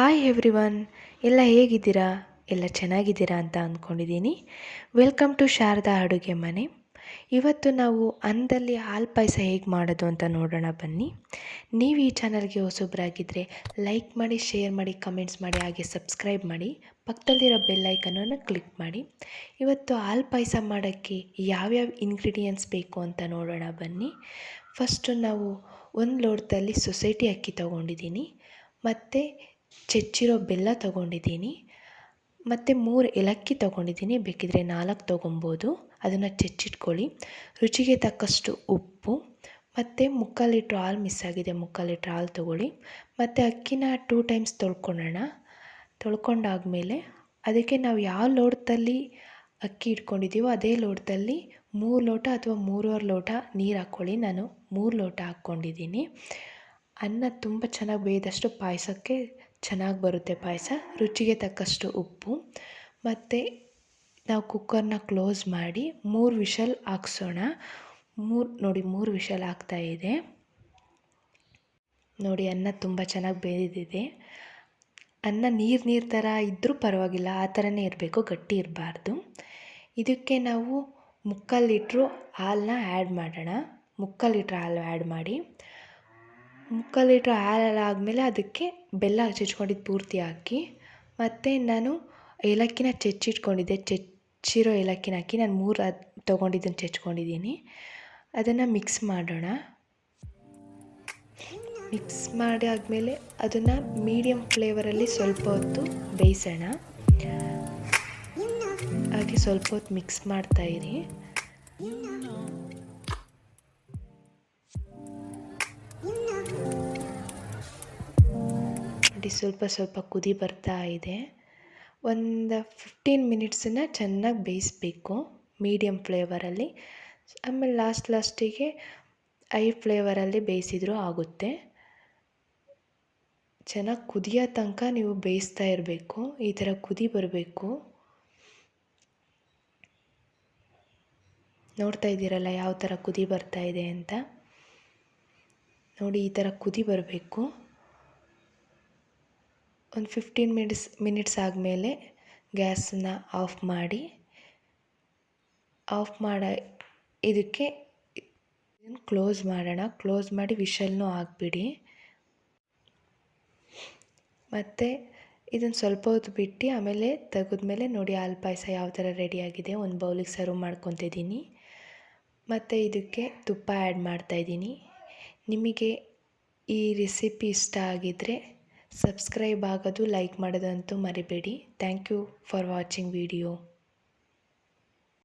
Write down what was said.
Hi everyone, ಎಲ್ಲ ಹೇಗಿದ್ದೀರಾ? ಎಲ್ಲ ಚೆನ್ನಾಗಿದ್ದೀರಾ ಅಂತ ಅಂದ್ಕೊಂಡಿದ್ದೀನಿ. ವೆಲ್ಕಮ್ ಟು ಶಾರದಾ ಅಡುಗೆ ಮನೆ. ಇವತ್ತು ನಾವು ಅನ್ನದಲ್ಲಿ ಹಾಲು ಪಾಯಸ ಹೇಗೆ ಮಾಡೋದು ಅಂತ ನೋಡೋಣ ಬನ್ನಿ. ನೀವು ಈ ಚಾನಲ್ಗೆ ಹೊಸಬ್ರಾಗಿದ್ದರೆ ಲೈಕ್ ಮಾಡಿ, ಶೇರ್ ಮಾಡಿ, ಕಮೆಂಟ್ಸ್ ಮಾಡಿ, ಹಾಗೆ ಸಬ್ಸ್ಕ್ರೈಬ್ ಮಾಡಿ. ಪಕ್ಕದಲ್ಲಿರೋ ಬೆಲ್ ಐಕನನ್ನು ಕ್ಲಿಕ್ ಮಾಡಿ. ಇವತ್ತು ಹಾಲು ಪಾಯಸ ಮಾಡೋಕ್ಕೆ ಯಾವ್ಯಾವ ಇಂಗ್ರೀಡಿಯೆಂಟ್ಸ್ ಬೇಕು ಅಂತ ನೋಡೋಣ ಬನ್ನಿ. ಫಸ್ಟು ನಾವು ಒಂದು ಲೋಟದಲ್ಲಿ ಸೊಸೈಟಿ ಅಕ್ಕಿ ತೊಗೊಂಡಿದ್ದೀನಿ, ಮತ್ತು ಹೆಚ್ಚಿರೋ ಬೆಲ್ಲ ತೊಗೊಂಡಿದ್ದೀನಿ, ಮತ್ತು 3 ಏಲಕ್ಕಿ ತೊಗೊಂಡಿದ್ದೀನಿ. ಬೇಕಿದ್ರೆ 4 ತೊಗೊಬೋದು. ಅದನ್ನು ಹೆಚ್ಚಿಟ್ಕೊಳ್ಳಿ. ರುಚಿಗೆ ತಕ್ಕಷ್ಟು ಉಪ್ಪು, ಮತ್ತು 3/4 ಲೀಟ್ರ್ ಹಾಲು ಮಿಸ್ ಆಗಿದೆ, 3/4 ಲೀಟ್ರ್ ಹಾಲು ತೊಗೊಳ್ಳಿ. ಮತ್ತು ಅಕ್ಕಿನ 2 ಟೈಮ್ಸ್ ತೊಳ್ಕೊಳ್ಳೋಣ. ತೊಳ್ಕೊಂಡಾದಮೇಲೆ ಅದಕ್ಕೆ ನಾವು ಯಾವ ಲೋಟದಲ್ಲಿ ಅಕ್ಕಿ ಇಟ್ಕೊಂಡಿದ್ದೀವೋ ಅದೇ ಲೋಟದಲ್ಲಿ 3 ಲೋಟ ಅಥವಾ 3.5 ಲೋಟ ನೀರು ಹಾಕ್ಕೊಳ್ಳಿ. ನಾನು 3 ಲೋಟ ಹಾಕ್ಕೊಂಡಿದ್ದೀನಿ. ಅನ್ನ ತುಂಬ ಚೆನ್ನಾಗಿ ಬೇಯ್ದಷ್ಟು ಪಾಯಸಕ್ಕೆ ಚೆನ್ನಾಗಿ ಬರುತ್ತೆ ಪಾಯಸ. ರುಚಿಗೆ ತಕ್ಕಷ್ಟು ಉಪ್ಪು, ಮತ್ತು ನಾವು ಕುಕ್ಕರ್ನ ಕ್ಲೋಸ್ ಮಾಡಿ 3 ವಿಷಲ್ ಹಾಕ್ಸೋಣ. 3 ವಿಷಲ್ ಆಗ್ತಾಯಿದೆ ನೋಡಿ. ಅನ್ನ ತುಂಬ ಚೆನ್ನಾಗಿ ಬೇಯ್ದಿದೆ. ಅನ್ನ ನೀರು ಥರ ಇದ್ದರೂ ಪರವಾಗಿಲ್ಲ, ಆ ಥರನೇ ಇರಬೇಕು, ಗಟ್ಟಿ ಇರಬಾರ್ದು. ಇದಕ್ಕೆ ನಾವು 3/4 ಲೀಟ್ರು ಹಾಲನ್ನ ಆ್ಯಡ್ ಮಾಡೋಣ. 3/4 ಲೀಟ್ರ್ ಹಾಲು ಆ್ಯಡ್ ಮಾಡಿ. 3/4 ಲೀಟ್ರ್ ಹಾಲೆಲ್ಲ ಆದಮೇಲೆ ಅದಕ್ಕೆ ಬೆಲ್ಲ ಹೆಚ್ಚಿಟ್ಕೊಂಡಿದ್ದು ಪೂರ್ತಿ ಹಾಕಿ, ಮತ್ತು ನಾನು ಏಲಕ್ಕಿನ ಹೆಚ್ಚಿಟ್ಕೊಂಡಿದ್ದೆ, ಹೆಚ್ಚಿರೋ ಏಲಕ್ಕಿನ ಹಾಕಿ ನಾನು 3 ತೊಗೊಂಡಿದ್ದನ್ನು ಹೆಚ್ಚಿಕೊಂಡಿದ್ದೀನಿ. ಅದನ್ನು ಮಿಕ್ಸ್ ಮಾಡೋಣ. ಮಿಕ್ಸ್ ಮಾಡಿ ಆದಮೇಲೆ ಅದನ್ನು ಮೀಡಿಯಮ್ ಫ್ಲೇವರಲ್ಲಿ ಸ್ವಲ್ಪ ಹೊತ್ತು ಬೇಯಿಸೋಣ. ಹಾಗೆ ಸ್ವಲ್ಪ ಹೊತ್ತು ಮಿಕ್ಸ್ ಮಾಡ್ತಾಯಿರಿ. ಸ್ವಲ್ಪ ಕುದಿ ಬರ್ತಾ ಇದೆ. ಒಂದು 15 ಮಿನಿಟ್ಸನ್ನು ಚೆನ್ನಾಗಿ ಬೇಯಿಸಬೇಕು ಮೀಡಿಯಮ್ ಫ್ಲೇವರಲ್ಲಿ. ಆಮೇಲೆ ಲಾಸ್ಟಿಗೆ ಹೈ ಫ್ಲೇವರಲ್ಲಿ ಬೇಯಿಸಿದ್ರೂ ಆಗುತ್ತೆ. ಚೆನ್ನಾಗಿ ಕುದಿಯೋ ತನಕ ನೀವು ಬೇಯಿಸ್ತಾ ಇರಬೇಕು. ಈ ಥರ ಕುದಿ ಬರಬೇಕು. ನೋಡ್ತಾ ಇದ್ದೀರಲ್ಲ ಯಾವ ಥರ ಕುದಿ ಬರ್ತಾ ಇದೆ ಅಂತ. ನೋಡಿ, ಈ ಥರ ಕುದಿ ಬರಬೇಕು. ಒಂದು 15 ಮಿನಿಟ್ಸ್ ಆದಮೇಲೆ ಗ್ಯಾಸನ್ನು ಆಫ್ ಮಾಡಿ ಇದಕ್ಕೆ ಕ್ಲೋಸ್ ಮಾಡೋಣ. ಕ್ಲೋಸ್ ಮಾಡಿ ವಿಷಲ್ನೂ ಹಾಕ್ಬಿಡಿ. ಮತ್ತು ಇದನ್ನು ಸ್ವಲ್ಪ ಹೊತ್ತು ಬಿಟ್ಟು ಆಮೇಲೆ ತೆಗೆದ್ಮೇಲೆ ನೋಡಿ ಹಾಲು ಪಾಯಸ ಯಾವ ಥರ ರೆಡಿಯಾಗಿದೆ. ಒಂದು ಬೌಲಿಗೆ ಸರ್ವ್ ಮಾಡ್ಕೊತಿದ್ದೀನಿ. ಮತ್ತು ಇದಕ್ಕೆ ತುಪ್ಪ ಆ್ಯಡ್ ಮಾಡ್ತಾಯಿದ್ದೀನಿ. ನಿಮಗೆ ಈ ರೆಸಿಪಿ ಇಷ್ಟ ಆಗಿದ್ದರೆ ಸಬ್ಸ್ಕ್ರೈಬ್ ಆಗೋದು, ಲೈಕ್ ಮಾಡೋದಂತೂ ಮರಿಬೇಡಿ. Thank you for watching video.